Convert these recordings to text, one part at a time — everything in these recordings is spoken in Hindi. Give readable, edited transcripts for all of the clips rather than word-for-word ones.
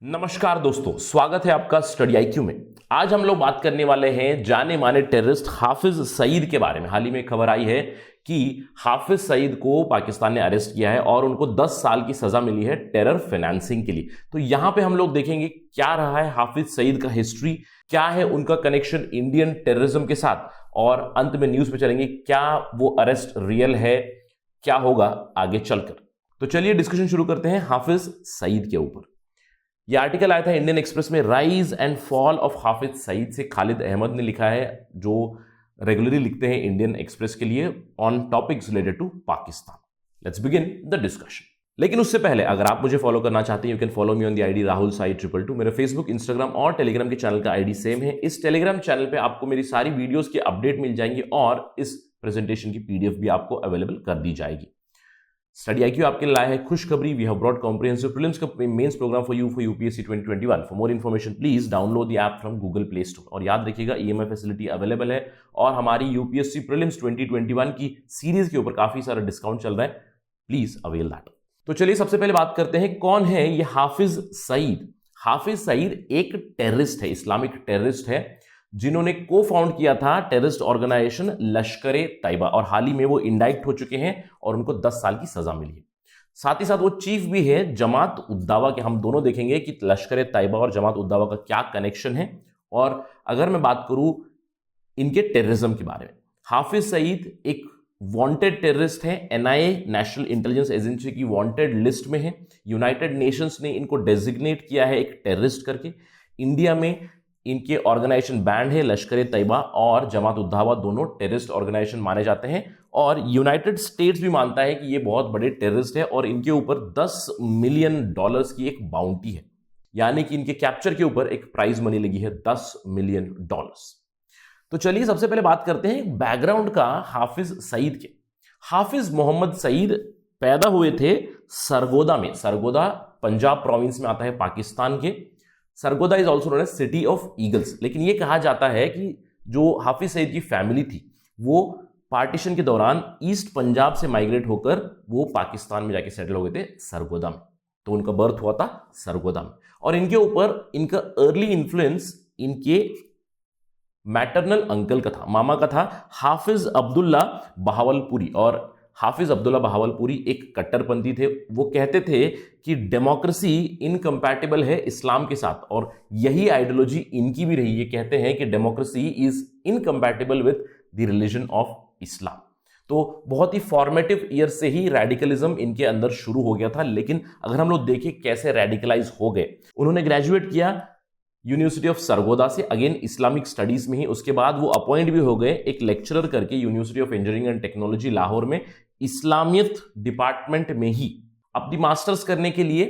नमस्कार दोस्तों, स्वागत है आपका स्टडी आईक्यू में। आज हम लोग बात करने वाले हैं जाने माने टेररिस्ट हाफिज सईद के बारे में। हाल ही में खबर आई है कि हाफिज सईद को पाकिस्तान ने अरेस्ट किया है और उनको 10 साल की सजा मिली है टेरर फाइनेंसिंग के लिए। तो यहां पे हम लोग देखेंगे क्या रहा है हाफिज सईद का हिस्ट्री, क्या है उनका कनेक्शन इंडियन टेररिज्म के साथ, और अंत में न्यूज पे चलेंगे क्या वो अरेस्ट रियल है, क्या होगा आगे चलकर। तो चलिए डिस्कशन शुरू करते हैं हाफिज सईद के ऊपर। यह आर्टिकल आया था इंडियन एक्सप्रेस में, rise and fall of Hafiz Saeed से खालिद अहमद ने लिखा है, जो रेगुलरली लिखते हैं इंडियन एक्सप्रेस के लिए on topics related to Pakistan. Let's begin the discussion. लेकिन उससे पहले अगर आप मुझे फॉलो करना चाहते हैं, you can follow me on the ID Rahul Sai 222। मेरे फेसबुक, इंस्टाग्राम और टेलीग्राम के चैनल का आईडी सेम है। इस टेलीग्राम चैनल पे आपको मेरी सारी वीडियोस की अपडेट मिल जाएंगी और इस प्रेजेंटेशन की पीडीएफ भी आपको अवेलेबल कर दी जाएगी। स्टडी आईक्यू आपके लिए लाया है खुशखबरी। We have brought comprehensive prelims का mains program for UPSC 2021। For more information please download the app from Google Play Store. और याद रखिएगा ईएमआई फैसिलिटी अवेलेबल है और हमारी यूपीएससी प्रीलिम्स 2021 की सीरीज के ऊपर काफी सारा डिस्काउंट चल रहा है, प्लीज अवेल दैट। तो चलिए सबसे पहले बात करते हैं कौन है ये हाफिज सईद। हाफिज सईद एक टेररिस्ट है, इस्लामिक टेररिस्ट है, जिन्होंने को फाउंड किया था टेररिस्ट ऑर्गेनाइजेशन लश्कर-ए तैयबा, और हाल ही में वो इंडाइक्ट हो चुके हैं और उनको 10 साल की सजा मिली है। साथ ही साथ वो चीफ भी है जमात उद दावा के। हम दोनों देखेंगे कि लश्कर-ए तैयबा और जमात उद दावा का क्या कनेक्शन है। और अगर मैं बात करूं इनके टेररिज्म के बारे में, हाफिज सईद एक वांटेड टेररिस्ट है, एनआईए नेशनल इंटेलिजेंस एजेंसी की वांटेड लिस्ट में है। यूनाइटेड नेशंस ने इनको डेजिग्नेट किया है एक टेररिस्ट करके। इंडिया में इनके ऑर्गेनाइजेशन बैंड है, लश्कर-ए तैयबा और जमात उद दावा दोनों टेररिस्ट ऑर्गेनाइजेशन माने जाते हैं और यूनाइटेड स्टेट्स भी मानता है कि ये बहुत बड़े टेररिस्ट है और इनके ऊपर $10 मिलियन की एक बाउंटी है, यानी कि इनके कैप्चर के ऊपर एक प्राइज मनी लगी है $10 मिलियन। तो चलिए सबसे पहले बात करते हैं बैकग्राउंड का हाफिज सईद के। हाफिज मोहम्मद सईद पैदा हुए थे सरगोदा में। सरगोदा पंजाब प्रोविंस में आता है पाकिस्तान के। Sargodha is also known as city of eagles. लेकिन यह कहा जाता है कि जो हाफिज सईद की फैमिली थी वो पार्टीशन के दौरान ईस्ट पंजाब से माइग्रेट होकर वो पाकिस्तान में जाके सेटल हो गए थे सरगोदा में। तो उनका बर्थ हुआ था सरगोदा में और इनके ऊपर इनका अर्ली इन्फ्लुएंस इनके मैटरनल अंकल का था, मामा का था, हाफिज अब्दुल्ला बहावलपुरी। और हाफिज अब्दुल्ला बहावलपुरी एक कट्टरपंथी थे। वो कहते थे कि डेमोक्रेसी इनकम्पैटिबल है इस्लाम के साथ, और यही आइडियोलॉजी इनकी भी रही। ये कहते हैं कि democracy is incompatible with the religion of Islam. तो बहुत ही फॉर्मेटिव ईयर से ही रेडिकलिज्म इनके अंदर शुरू हो गया था। लेकिन अगर हम लोग देखें कैसे रेडिकलाइज हो गए, उन्होंने ग्रेजुएट किया यूनिवर्सिटी ऑफ सरगोदा से, अगेन इस्लामिक स्टडीज में ही। उसके बाद वो अपॉइंट भी हो गए एक लेक्चरर करके university of engineering and technology Lahore में, इस्लामियत डिपार्टमेंट में ही। अपनी मास्टर्स करने के लिए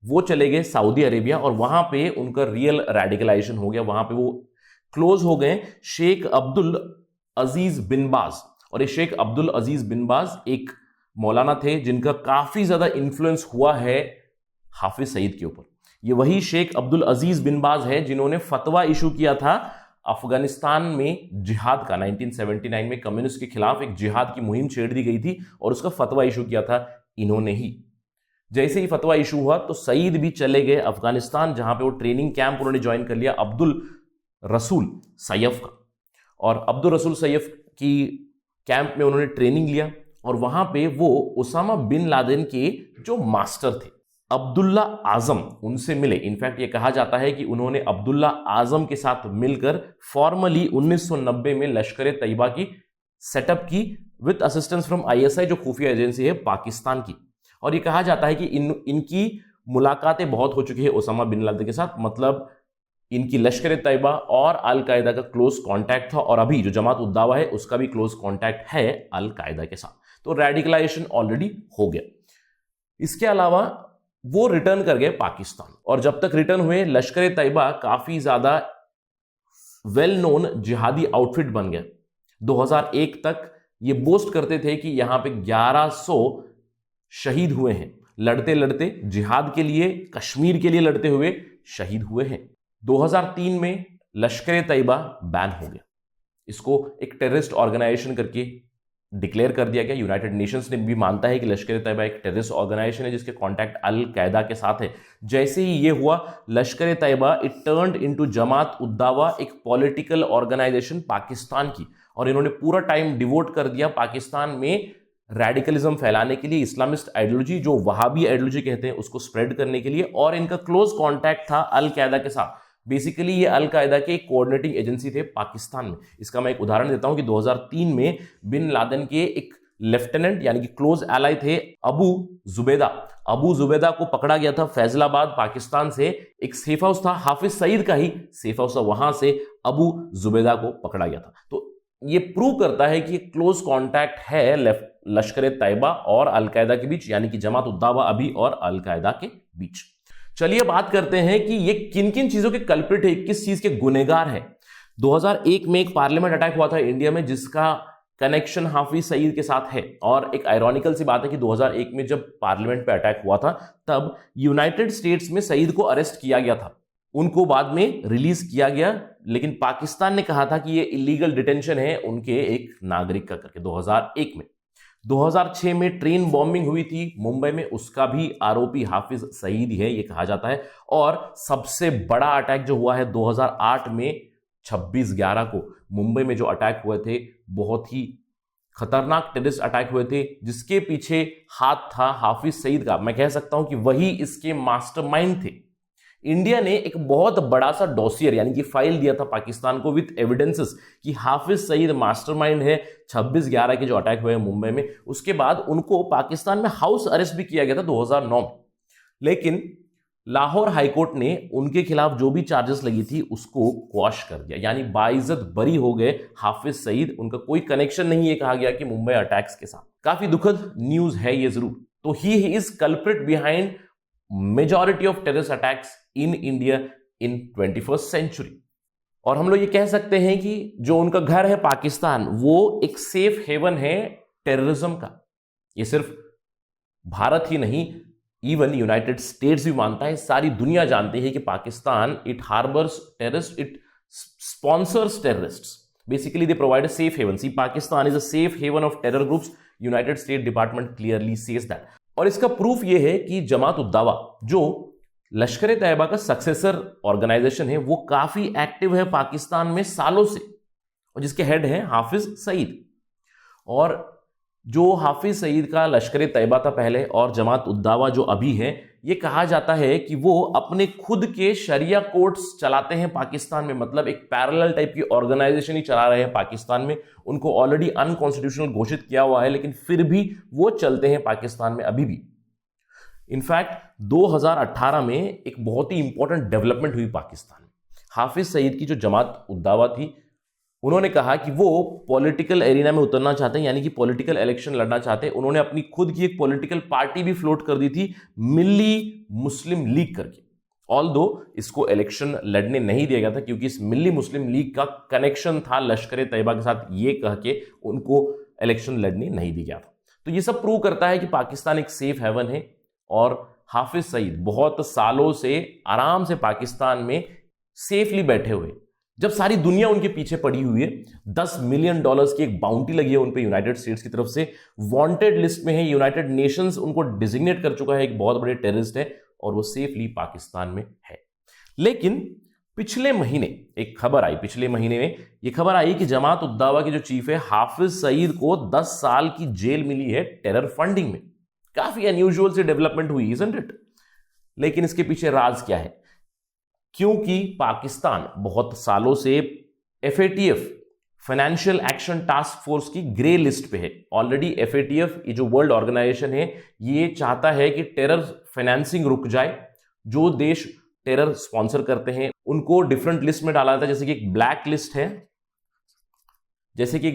वो चले गए सऊदी अरेबिया और वहां पे उनका रियल रेडिकलाइजेशन हो गया। वहां पे वो क्लोज हो गए शेख अब्दुल अजीज बिन बाज। और ये शेख अब्दुल अजीज बिन बाज एक मौलाना थे जिनका काफी ज्यादा इंफ्लुएंस हुआ है हाफिज सईद के ऊपर। ये वही शेख अब्दुल अजीज बिन बाज है जिन्होंने फतवा इशू किया था अफगानिस्तान में जिहाद का। 1979 में कम्युनिस्ट के खिलाफ एक जिहाद की मुहिम छेड़ दी गई थी और उसका फतवा इशू किया था इन्होंने ही। जैसे ही फतवा इशू हुआ तो सईद भी चले गए अफगानिस्तान, जहां पे वो ट्रेनिंग कैंप उन्होंने ज्वाइन कर लिया अब्दुल रसूल सैयफ का। और अब्दुल रसूल सैयफ की कैंप में उन्होंने ट्रेनिंग लिया और वहां पे वो उसामा बिन लादेन के जो मास्टर थे अब्दुल्ला आजम, उनसे मिले। इनफैक्ट ये कहा जाता है कि उन्होंने अब्दुल्ला आजम के साथ मिलकर फॉर्मली 1990 में लश्कर-ए तैयबा की सेटअप की विद असिस्टेंस फ्रॉम आईएसआई, जो खुफिया एजेंसी है पाकिस्तान की। और ये कहा जाता है कि इनकी मुलाकातें बहुत हो चुकी है उसामा बिन लादेन के साथ। मतलब इनकी लश्कर-ए तैयबा और अल कायदा का क्लोज कांटेक्ट था और अभी जो जमात उद दावा है उसका भी क्लोज कांटेक्ट है अल कायदा के साथ। तो रेडिकलाइजेशन ऑलरेडी हो गया। इसके अलावा वो रिटर्न कर गए पाकिस्तान और जब तक रिटर्न हुए लश्कर-ए तैयबा काफी ज्यादा वेल नोन जिहादी आउटफिट बन गया। 2001 तक ये बोस्ट करते थे कि यहां पे 1100 शहीद हुए हैं, लड़ते लड़ते जिहाद के लिए, कश्मीर के लिए लड़ते हुए शहीद हुए हैं। 2003 में लश्कर-ए तैयबा बैन हो गया। इसको एक टेररिस्ट ऑर्गेनाइजेशन करके डिक्लेयर कर दिया गया। यूनाइटेड नेशंस ने भी मानता है कि लश्कर ए तैयबा एक टेररिस्ट ऑर्गेनाइजेशन है जिसके कॉन्टैक्ट अल कायदा के साथ है। जैसे ही ये हुआ, लश्कर ए Taiba it turned into Jamaat ud दावा, एक पॉलिटिकल ऑर्गेनाइजेशन पाकिस्तान की, और इन्होंने पूरा टाइम डिवोट कर दिया पाकिस्तान में रेडिकलिज्म फैलाने के लिए, इस्लामिस्ट आइडियोलॉजी जो वहाबी आइडियोलॉजी कहते हैं उसको स्प्रेड करने के लिए। और इनका क्लोज कॉन्टैक्ट था अल कायदा के साथ। बेसिकली ये अल कायदा के एक कोऑर्डिनेटिंग एजेंसी थे पाकिस्तान में। इसका मैं एक उदाहरण देता हूं कि 2003 में बिन लादेन के एक लेफ्टिनेंट यानी कि क्लोज एलाई थे अबू जुबैदा। अबू जुबैदा को पकड़ा गया था फैजलाबाद पाकिस्तान से। एक सेफ हाउस था हाफिज सईद का ही सेफ हाउस था, वहां से अबू जुबैदा को पकड़ा गया था। तो ये प्रूव करता है कि क्लोज कॉन्टैक्ट है लश्कर ए तैयबा और अल कायदा के बीच, यानी कि जमात उद दावा अभी और अल कायदा के बीच। चलिए बात करते हैं कि ये किन किन चीजों के कल्प्रिट है, किस चीज के गुनहगार है। 2001 में एक पार्लियामेंट अटैक हुआ था इंडिया में जिसका कनेक्शन हाफिज सईद के साथ है। और एक आयरॉनिकल सी बात है कि 2001 में जब पार्लियामेंट पे अटैक हुआ था तब यूनाइटेड स्टेट्स में सईद को अरेस्ट किया गया था, उनको बाद में रिलीज किया गया, लेकिन पाकिस्तान ने कहा था कि ये इलीगल डिटेंशन है उनके एक नागरिक का करके 2001 में। 2006 में ट्रेन बॉम्बिंग हुई थी मुंबई में, उसका भी आरोपी हाफिज सईद है ये कहा जाता है। और सबसे बड़ा अटैक जो हुआ है 2008 में 26/11 को मुंबई में जो अटैक हुए थे, बहुत ही खतरनाक टेररिस्ट अटैक हुए थे जिसके पीछे हाथ था हाफिज सईद का। मैं कह सकता हूं कि वही इसके मास्टरमाइंड थे। इंडिया ने एक बहुत बड़ा सा डॉसियर यानी कि फाइल दिया था पाकिस्तान को विद एविडेंसेस कि हाफिज सईद मास्टरमाइंड है 26/11 के जो अटैक हुए हैं मुंबई में। उसके बाद उनको पाकिस्तान में हाउस अरेस्ट भी किया गया था 2009 में, लेकिन लाहौर हाईकोर्ट ने उनके खिलाफ जो भी चार्जेस लगी थी उसको क्वाश कर दिया, यानी बाइज्जत बरी हो गए हाफिज सईद। उनका कोई कनेक्शन नहीं है कहा गया कि मुंबई अटैक्स के साथ। काफी दुखद न्यूज है ये जरूर। तो he is culprit behind majority of terrorist attacks in India in 21st century. और हम लोग ये कह सकते हैं कि जो उनका घर है पाकिस्तान, वो एक सेफ हेवन है टेररिज्म का। ये सिर्फ भारत ही नहीं, इवन यूनाइटेड स्टेट्स भी मानता है, सारी दुनिया जानती है कि Pakistan it harbours terrorist, it sponsors terrorists. Basically they provide a safe haven. See Pakistan is a safe haven of terror groups. United State department clearly says that. और इसका प्रूफ ये है कि जमात उद दावा जो लश्कर ए तैयबा का सक्सेसर ऑर्गेनाइजेशन है, वो काफी एक्टिव है पाकिस्तान में सालों से, और जिसके हेड हैं हाफिज सईद। और जो हाफिज सईद का लश्कर ए तैयबा था पहले और जमात उद दावा जो अभी है, ये कहा जाता है कि वो अपने खुद के शरिया कोर्ट्स चलाते हैं पाकिस्तान में। मतलब एक पैरेलल टाइप की ऑर्गेनाइजेशन ही चला रहे हैं पाकिस्तान में। उनको ऑलरेडी अनकॉन्स्टिट्यूशनल घोषित किया हुआ है, लेकिन फिर भी वो चलते हैं पाकिस्तान में अभी भी। इनफैक्ट 2018 में एक बहुत ही इंपॉर्टेंट डेवलपमेंट हुई पाकिस्तान में। हाफिज सईद की जो जमात उद दावा थी, उन्होंने कहा कि वो पॉलिटिकल एरिना में उतरना चाहते हैं, यानी कि पॉलिटिकल इलेक्शन लड़ना चाहते हैं। उन्होंने अपनी खुद की एक पॉलिटिकल पार्टी भी फ्लोट कर दी थी, मिल्ली मुस्लिम लीग करके। ऑल्दो इसको इलेक्शन लड़ने नहीं दिया गया था क्योंकि इस मिल्ली मुस्लिम लीग का कनेक्शन था लश्कर ए तैयबा के साथ, ये कह के उनको इलेक्शन लड़ने नहीं दिया गया था। तो ये सब प्रूव करता है कि पाकिस्तान एक सेफ हेवन है। और हाफिज सईद बहुत सालों से आराम से पाकिस्तान में सेफली बैठे हुए, जब सारी दुनिया उनके पीछे पड़ी हुई है। $10 मिलियन की एक बाउंटी लगी है उन पे यूनाइटेड स्टेट्स की तरफ से, वांटेड लिस्ट में है, यूनाइटेड नेशंस उनको डिजिग्नेट कर चुका है, एक बहुत बड़े टेररिस्ट है, और वो सेफली पाकिस्तान में है। लेकिन पिछले महीने एक खबर आई, पिछले महीने में ये खबर आई कि जमात उद दावा के जो चीफ है हाफिज सईद को 10 साल की जेल मिली है टेरर फंडिंग में। काफी अनयूजुअल सी डेवलपमेंट हुई, इजंट इट? लेकिन इसके पीछे राज क्या है? क्योंकि पाकिस्तान बहुत सालों से FATF financial action task force की ग्रे लिस्ट पे है। ऑलरेडी FATF ये जो वर्ल्ड ऑर्गेनाइजेशन है, ये चाहता है कि टेरर फाइनेंसिंग रुक जाए। जो देश टेरर स्पॉन्सर करते हैं उनको डिफरेंट लिस्ट में डाला जाता है, जैसे कि एक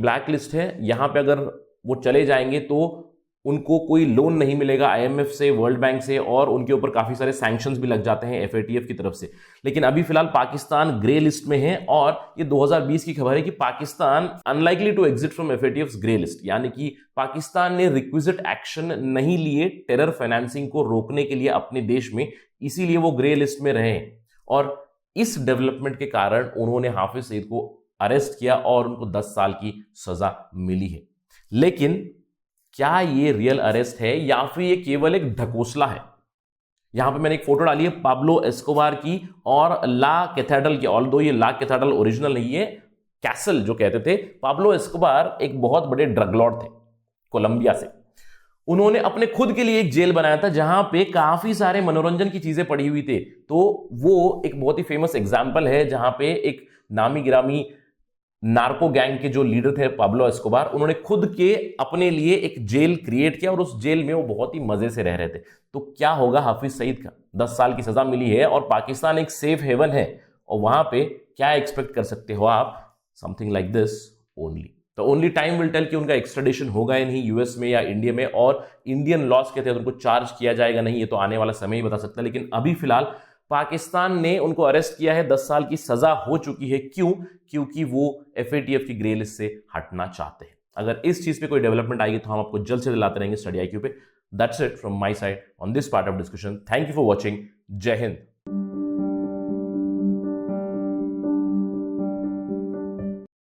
ब्लैक लिस्ट है, यहां पे अगर वो चले जाएंगे तो उनको कोई लोन नहीं मिलेगा IMF से, वर्ल्ड बैंक से, और उनके ऊपर काफी सारे सैंक्शंस भी लग जाते हैं FATF की तरफ से। लेकिन अभी फिलहाल पाकिस्तान ग्रे लिस्ट में है, और ये 2020 की खबर है कि Pakistan unlikely to exit from FATF's grey list, यानी कि पाकिस्तान ने रिक्विजिट एक्शन नहीं लिए टेरर फाइनेंसिंग को रोकने के लिए अपने देश में, इसीलिए वो ग्रे लिस्ट में रहे। और इस डेवलपमेंट के कारण उन्होंने हाफिज सईद को अरेस्ट किया और उनको 10 साल की सजा मिली है। लेकिन क्या ये रियल अरेस्ट है या फिर ये केवल एक ढकोसला है? यहां पे मैंने एक फोटो डाली है पाब्लो एस्कोबार की और ला कैथेड्रल की। ऑल्दो ये ला कैथेड्रल ओरिजिनल नहीं है, कैसल जो कहते थे। पाब्लो एस्कोबार एक बहुत बड़े ड्रग लॉर्ड थे कोलंबिया से। उन्होंने अपने खुद के लिए एक जेल बनाया था जहां पे काफी सारे मनोरंजन की चीजें पड़ी हुई थे। तो वो एक बहुत ही फेमस एग्जाम्पल है जहां पे एक नामी गिरामी नार्को गैंग के जो लीडर थे पाब्लो एस्कोबार, उन्होंने खुद के अपने लिए एक जेल क्रिएट किया और उस जेल में वो बहुत ही मजे से रह रहे थे। तो क्या होगा हाफिज सईद का? 10 साल की सजा मिली है और पाकिस्तान एक सेफ हेवन है, और वहां पे क्या एक्सपेक्ट कर सकते हो आप? Something like this only. तो ओनली टाइम विल टेल कि उनका एक्सट्रेडिशन होगा या नहीं यूएस में या इंडिया में, और इंडियन लॉज के तहत उनको चार्ज किया जाएगा नहीं, ये तो आने वाला समय ही बता सकता है। लेकिन अभी फिलहाल पाकिस्तान ने उनको अरेस्ट किया है, 10 साल की सजा हो चुकी है। क्यों? क्योंकि वो एफएटीएफ की ग्रे लिस्ट से हटना चाहते हैं। अगर इस चीज पे कोई डेवलपमेंट आएगी तो हम आपको जल्द से दिलाते रहेंगे स्टडी आईक्यू पे। That's it from my side on this part of discussion. Thank you for watching. जय हिंद।